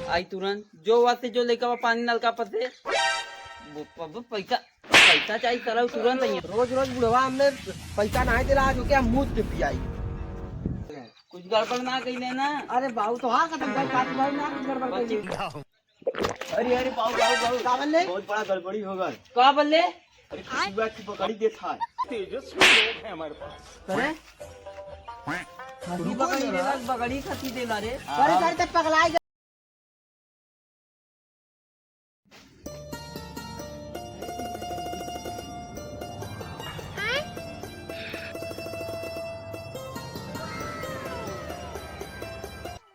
आई तुरंत जो वास्ते जो लेकर वो पानी नलका पर से पैसा पैसा चाहिए तरह तुरंत आई रोज रोज बुढ़वा हमने पैसा नहीं दिला जो क्या मुंह के पियाई। कुछ गड़बड़ ना कही लेना। अरे बाबू तो हाँ खत्म कर काट भाई ना कुछ गड़बड़ कर ली। अरे अरे बाबू बाबू बाबू का बल्ले बहुत बड़ा गड़बड़ी हो गई। का बल्ले अरे खुशबुआ की पकड़ी देता है। तेजस्वी लोग हैं हमारे पास। करे बकरी देला बकरी खसी देला रे। करे करे तब पगलाई गए।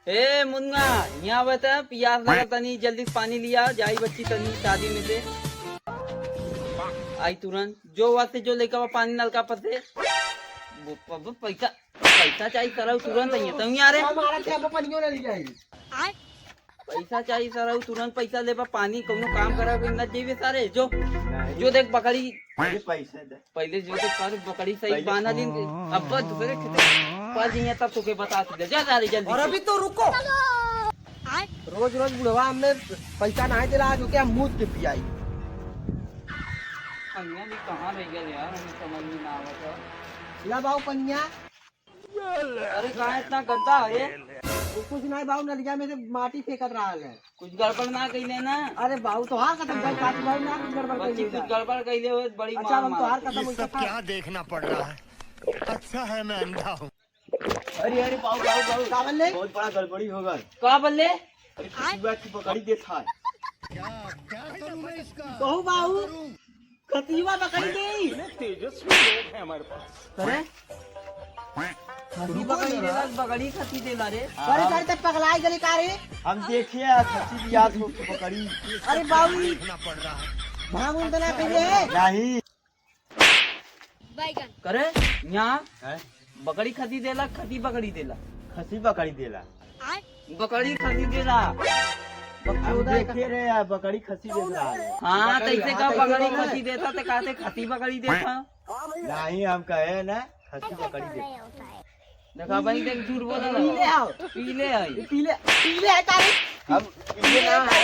ए मुन्ना यहाँ बता प्यास लगा तनी जल्दी से पानी लिया जाई बच्ची तनी शादी में से आई तुरंत जो वास्ते जो लेकर वो पानी नलका पर से पैसा पैसा चाहिए तरह तुरंत आई तुम यार हमारा क्या पनियों ने ली जाएगी। पैसा चाहिए सर तुरंत पैसा ले पानी कोनो काम करा न जेबे सारे जो देख बकरी ये पैसा दे। पहले जो देख सारे बकरी सही बांधा दिन अब दूसरे पास जाइए तब तुके बता दे जा सारे जल्दी। और अभी तो रुको। रोज रोज बुढ़वा हमने पैसा नहीं दिला जो क्या मुंह के पियाई। अन्या भी कहाँ रह गए यार हमें समझ में ना आवता। ला बाबू पनिया। अरे कहाँ इतना गंदा है कुछ नहीं बाबू नलिया में से माटी फेंकत रहा है। कुछ गड़बड़ ना कही लेना। अरे बाबू तो हाँ खत्म कर काट भाई ना कुछ गड़बड़ कर बच्ची ली। कुछ गड़बड़ कही हो बड़ी अच्छा हम तो हार मार खत्म हो गया। क्या देखना पड़ रहा है। अच्छा है मैं अंधा हूँ। अरे अरे बाबू बाबू बाबू का बल्ले बहुत बड़ा गड़बड़ी हो गई। का बल्ले अरे खुशबुआ की पकड़ी देता है। कहू बाबू खतीवा बकरी गई। तेजस्वी लोग हैं हमारे पास। करे बकरी देला बकरी खसी देला रे। करे करे तब पगलाई गली का रे। हम देखिए खसी भी याद हो की पकड़ी अरे बाबू देखना पड़ रहा है। भाग उनका ना कहिए है। नहीं करे यहाँ है? बकरी खसी देला खसी बकरी देला खसी पकड़ी देला। बकरी खसी देला। हम देखे रहे यार बकरी खसी दे रहा है। हाँ तैसे का बकरी खसी देता तो कहते खसी बकरी देता। नहीं हम कहे ना खसी पकड़ी देता। देखा भाई देख झूठ बोला पीले आओ पीले आई पीले पीले है का रे। हम ये ना है।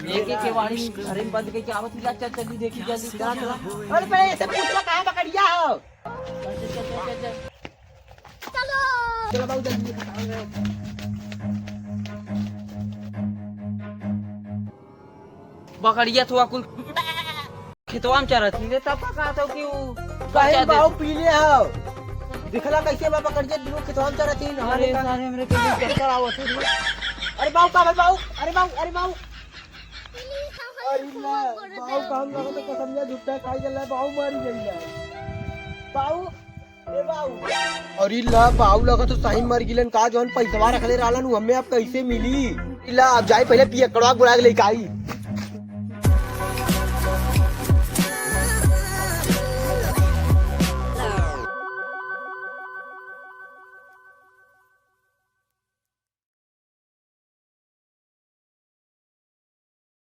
लेके केवाड़ी घर में बंद करके आवत ही चल चली देखी जल्दी चला चला। अरे पहले ऐसे पूछला कहाँ बकरिया हो। चलो बाबू जल्दी बकरिया थोड़ा कुल खेतवा में चरत थी तब कहा था कि कहीं बाबू पीले हो। दिखला कैसे बाबा बकरिया दिनो खितवाम चरती। अरे सारे हमरे के लिए चक्कर आवत है। अरे बाबू का बाबू अरे बाबू अरे बाबू अरे ला बाबू काम लगा तो कसम झूठा खाई गला बाबू मारी गई है बाबू ए बाबू। अरे ला बाबू लगा तो सही मर गिलन का जोन पैसा रखले रहलन हमें अब कैसे मिली। ला अब जाई पहले पियकड़वा बुला के लेके आई।